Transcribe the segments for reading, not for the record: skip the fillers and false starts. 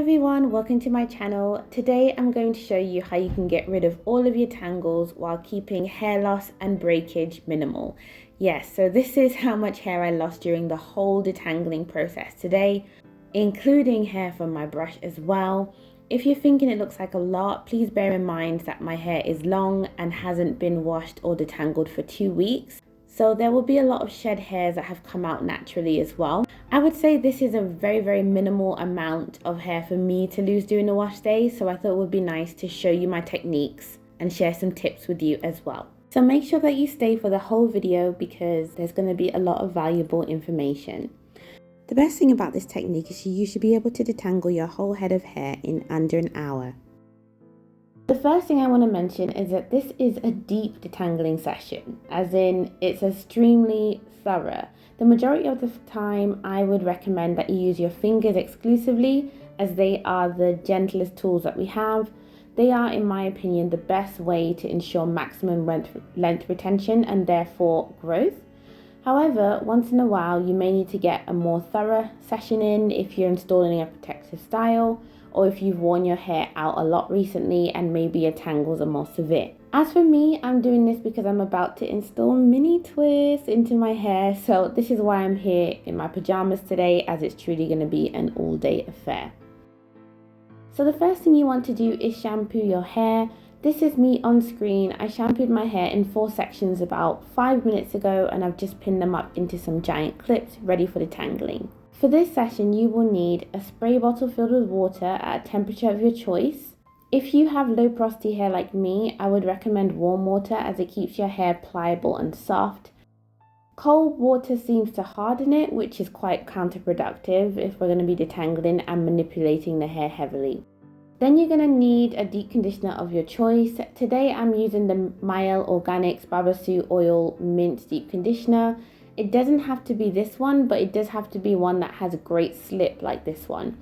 everyone, welcome to my channel. Today I'm going to show you how you can get rid of all of your tangles while keeping hair loss and breakage minimal. Yes, so this is how much hair I lost during the whole detangling process today, including hair from my brush as well. If you're thinking it looks like a lot, please bear in mind that my hair is long and hasn't been washed or detangled for 2 weeks. So there will be a lot of shed hairs that have come out naturally as well. I would say this is a very minimal amount of hair for me to lose during the wash day, so I thought it would be nice to show you my techniques and share some tips with you as well. So make sure that you stay for the whole video because there's going to be a lot of valuable information. The best thing about this technique is you should be able to detangle your whole head of hair in under an hour. The first thing I want to mention is that this is a deep detangling session, as in it's extremely thorough. The majority of the time I would recommend that you use your fingers exclusively, as they are the gentlest tools that we have. They are, in my opinion, the best way to ensure maximum length retention and therefore growth. However, once in a while you may need to get a more thorough session in if you're installing a protective style, or if you've worn your hair out a lot recently and maybe your tangles are more severe. As for me, I'm doing this because I'm about to install mini twists into my hair, so this is why I'm here in my pajamas today, as it's truly going to be an all-day affair. So the first thing you want to do is shampoo your hair. This is me on screen. I shampooed my hair in 4 sections about 5 minutes ago, and I've just pinned them up into some giant clips ready for detangling. For this session, you will need a spray bottle filled with water at a temperature of your choice. If you have low porosity hair like me, I would recommend warm water as it keeps your hair pliable and soft. Cold water seems to harden it, which is quite counterproductive if we're going to be detangling and manipulating the hair heavily. Then you're going to need a deep conditioner of your choice. Today I'm using the Mielle Organics Babassu Oil Mint Deep Conditioner. It doesn't have to be this one, but it does have to be one that has a great slip like this one.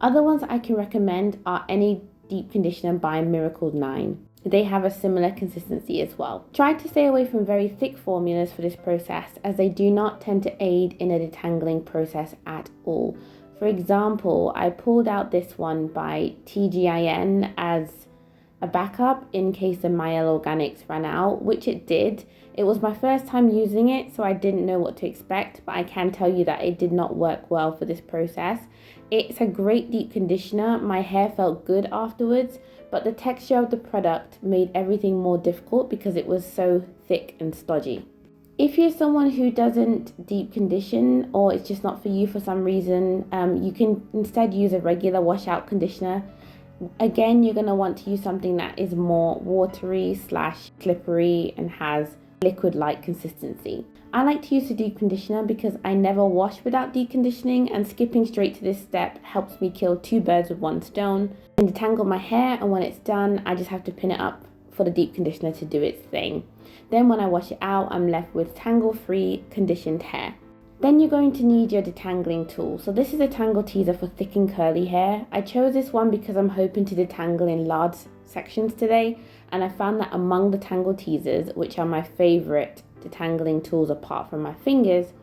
Other ones I can recommend are any deep conditioner by Miracle 9. They have a similar consistency as well. Try to stay away from very thick formulas for this process, as they do not tend to aid in a detangling process at all. For example, I pulled out this one by TGIN as a backup in case the Mielle Organics ran out, which it did. It was my first time using it, so I didn't know what to expect, but I can tell you that it did not work well for this process. It's a great deep conditioner. My hair felt good afterwards, but the texture of the product made everything more difficult because it was so thick and stodgy. If you're someone who doesn't deep condition, or it's just not for you for some reason, you can instead use a regular washout conditioner. Again, you're going to want to use something that is more watery / slippery and has liquid-like consistency. I like to use the deep conditioner because I never wash without deep conditioning, and skipping straight to this step helps me kill 2 birds with 1 stone. I can detangle my hair, and when it's done, I just have to pin it up for the deep conditioner to do its thing. Then when I wash it out, I'm left with Tangle-Free conditioned hair. Then you're going to need your detangling tool. So this is a tangle teaser for thick and curly hair. I chose this one because I'm hoping to detangle in large sections today, and I found that among the tangle teasers, which are my favorite detangling tools apart from my fingers,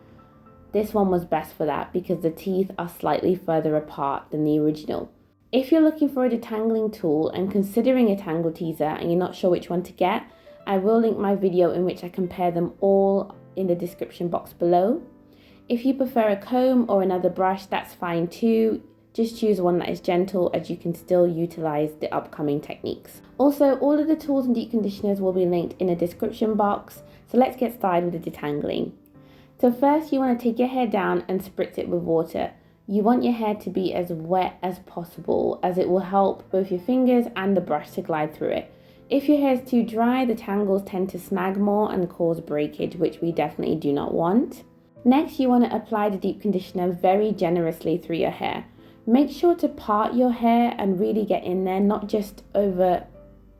this one was best for that because the teeth are slightly further apart than the original. If you're looking for a detangling tool and considering a tangle teaser and you're not sure which one to get, I will link my video in which I compare them all in the description box below. If you prefer a comb or another brush, that's fine too. Just choose one that is gentle, as you can still utilize the upcoming techniques. Also, all of the tools and deep conditioners will be linked in the description box. So let's get started with the detangling. So first, you want to take your hair down and spritz it with water. You want your hair to be as wet as possible, as it will help both your fingers and the brush to glide through it. If your hair is too dry, the tangles tend to snag more and cause breakage, which we definitely do not want. Next, you want to apply the deep conditioner very generously through your hair. Make sure to part your hair and really get in there, not just over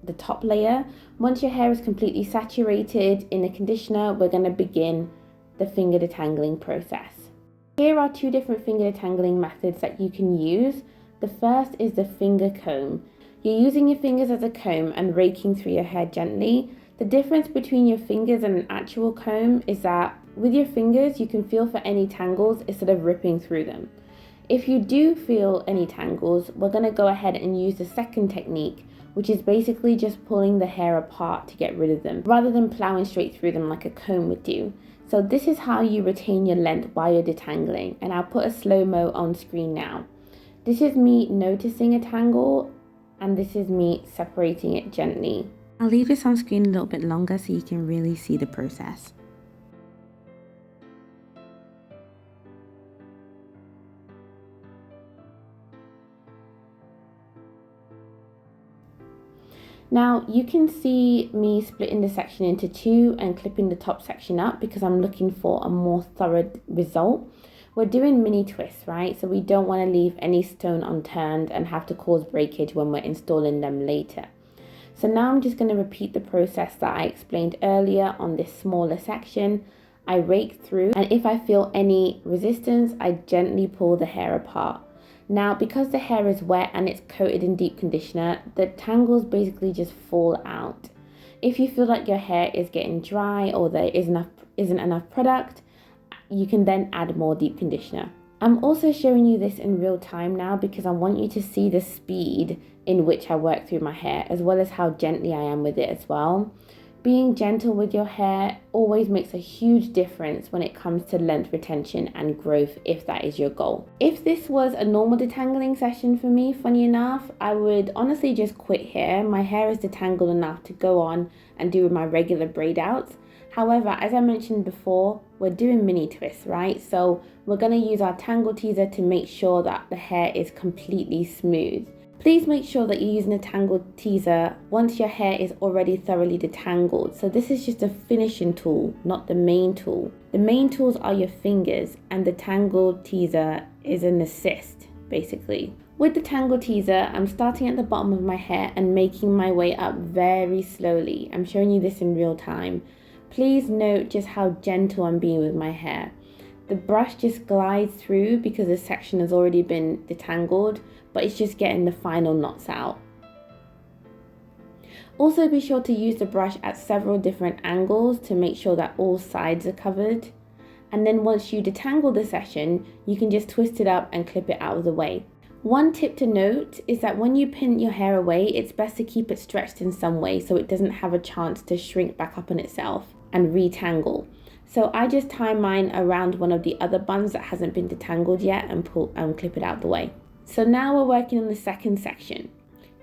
the top layer. Once your hair is completely saturated in the conditioner, we're going to begin the finger detangling process. Here are 2 different finger detangling methods that you can use. The first is the finger comb. You're using your fingers as a comb and raking through your hair gently. The difference between your fingers and an actual comb is that with your fingers, you can feel for any tangles instead of ripping through them. If you do feel any tangles, we're going to go ahead and use the second technique, which is basically just pulling the hair apart to get rid of them, rather than plowing straight through them like a comb would do. So this is how you retain your length while you're detangling, and I'll put a slow-mo on screen now. This is me noticing a tangle, and this is me separating it gently. I'll leave this on screen a little bit longer so you can really see the process. Now you can see me splitting the section into two and clipping the top section up because I'm looking for a more thorough result. We're doing mini twists, right? So we don't want to leave any stone unturned and have to cause breakage when we're installing them later. So now I'm just going to repeat the process that I explained earlier on this smaller section. I rake through, and if I feel any resistance, I gently pull the hair apart. Now, because the hair is wet and it's coated in deep conditioner, the tangles basically just fall out. If you feel like your hair is getting dry or there isn't enough product, you can then add more deep conditioner. I'm also showing you this in real time now because I want you to see the speed in which I work through my hair, as well as how gently I am with it as well. Being gentle with your hair always makes a huge difference when it comes to length retention and growth, if that is your goal. If this was a normal detangling session for me, funny enough, I would honestly just quit here. My hair is detangled enough to go on and do my regular braid outs. However, as I mentioned before, we're doing mini twists, right? So we're going to use our tangle teaser to make sure that the hair is completely smooth. Please make sure that you're using a tangle teaser once your hair is already thoroughly detangled. So this is just a finishing tool, not the main tool. The main tools are your fingers, and the tangle teaser is an assist, basically. With the tangle teaser, I'm starting at the bottom of my hair and making my way up very slowly. I'm showing you this in real time. Please note just how gentle I'm being with my hair. The brush just glides through because the section has already been detangled, but it's just getting the final knots out. Also be sure to use the brush at several different angles to make sure that all sides are covered. And then once you detangle the section, you can just twist it up and clip it out of the way. One tip to note is that when you pin your hair away, it's best to keep it stretched in some way so it doesn't have a chance to shrink back up on itself and retangle. So I just tie mine around one of the other buns that hasn't been detangled yet and clip it out the way. So now we're working on the second section.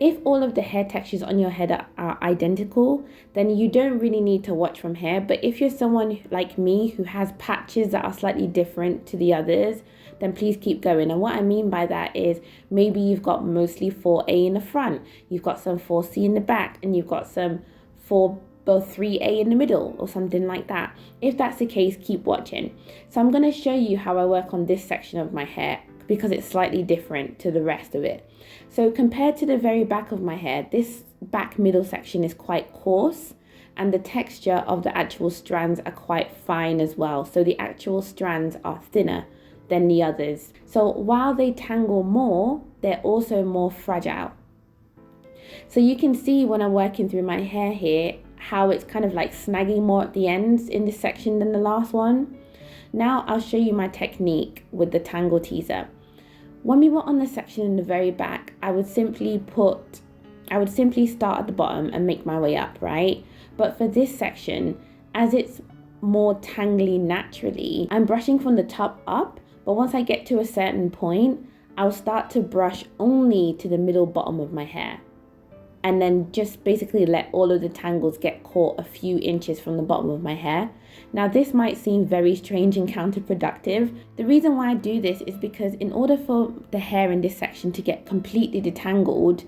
If all of the hair textures on your head are identical, then you don't really need to watch from here. But if you're someone like me who has patches that are slightly different to the others, then please keep going. And what I mean by that is maybe you've got mostly 4A in the front, you've got some 4C in the back, and you've got some 3A in the middle or something like that. If that's the case, keep watching. So I'm going to show you how I work on this section of my hair because it's slightly different to the rest of it. So compared to the very back of my hair, this back middle section is quite coarse, and the texture of the actual strands are quite fine as well. So the actual strands are thinner than the others. So while they tangle more, they're also more fragile. So you can see when I'm working through my hair here, how it's kind of like snagging more at the ends in this section than the last one. Now I'll show you my technique with the tangle teaser. When we were on the section in the very back, I would simply start at the bottom and make my way up, right? But for this section, as it's more tangly naturally, I'm brushing from the top up, but once I get to a certain point, I'll start to brush only to the middle bottom of my hair, and then just basically let all of the tangles get caught a few inches from the bottom of my hair. Now this might seem very strange and counterproductive. The reason why I do this is because in order for the hair in this section to get completely detangled,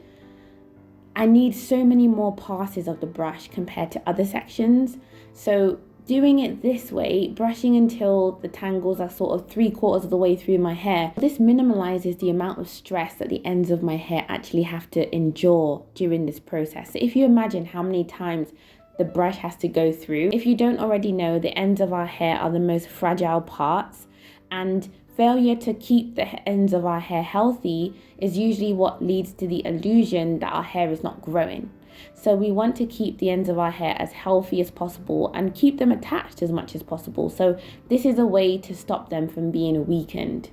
I need so many more passes of the brush compared to other sections. So doing it this way, brushing until the tangles are sort of 3/4 of the way through my hair, this minimalizes the amount of stress that the ends of my hair actually have to endure during this process. So if you imagine how many times the brush has to go through, if you don't already know, the ends of our hair are the most fragile parts, and failure to keep the ends of our hair healthy is usually what leads to the illusion that our hair is not growing. So we want to keep the ends of our hair as healthy as possible and keep them attached as much as possible. So this is a way to stop them from being weakened.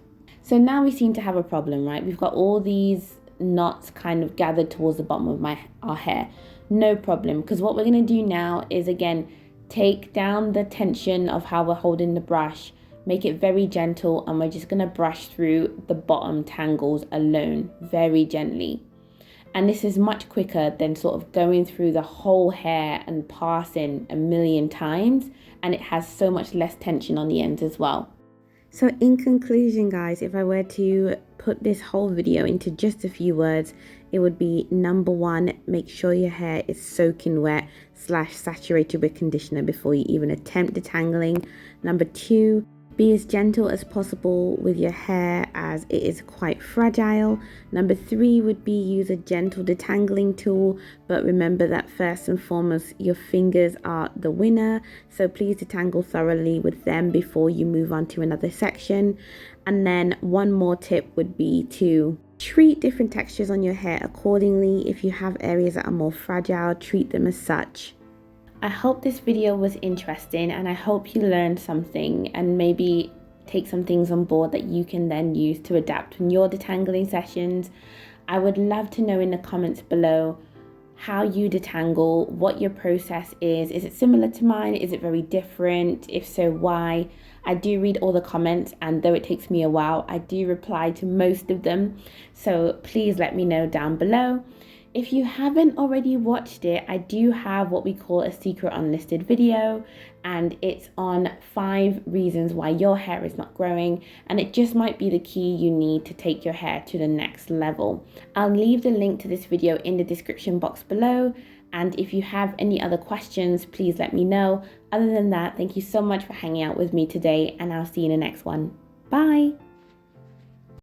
So now we seem to have a problem, right? We've got all these knots kind of gathered towards the bottom of our hair. No problem, because what we're going to do now is, again, take down the tension of how we're holding the brush, make it very gentle, and we're just going to brush through the bottom tangles alone, very gently. And this is much quicker than sort of going through the whole hair and passing a million times, and it has so much less tension on the ends as well. So in conclusion, guys, if I were to put this whole video into just a few words, it would be: number one, make sure your hair is soaking wet / saturated with conditioner before you even attempt detangling. Number two, be as gentle as possible with your hair as it is quite fragile. Number three would be use a gentle detangling tool, but remember that first and foremost, your fingers are the winner. So please detangle thoroughly with them before you move on to another section. And then one more tip would be to treat different textures on your hair accordingly. If you have areas that are more fragile, treat them as such. I hope this video was interesting, and I hope you learned something and maybe take some things on board that you can then use to adapt in your detangling sessions. I would love to know in the comments below how you detangle, what your process is. Is it similar to mine? Is it very different? If so, why? I do read all the comments, and though it takes me a while, I do reply to most of them. So please let me know down below. If you haven't already watched it, I do have what we call a secret unlisted video, and it's on 5 reasons why your hair is not growing, and it just might be the key you need to take your hair to the next level. I'll leave the link to this video in the description box below, and if you have any other questions, please let me know. Other than that, thank you so much for hanging out with me today, and I'll see you in the next one. Bye!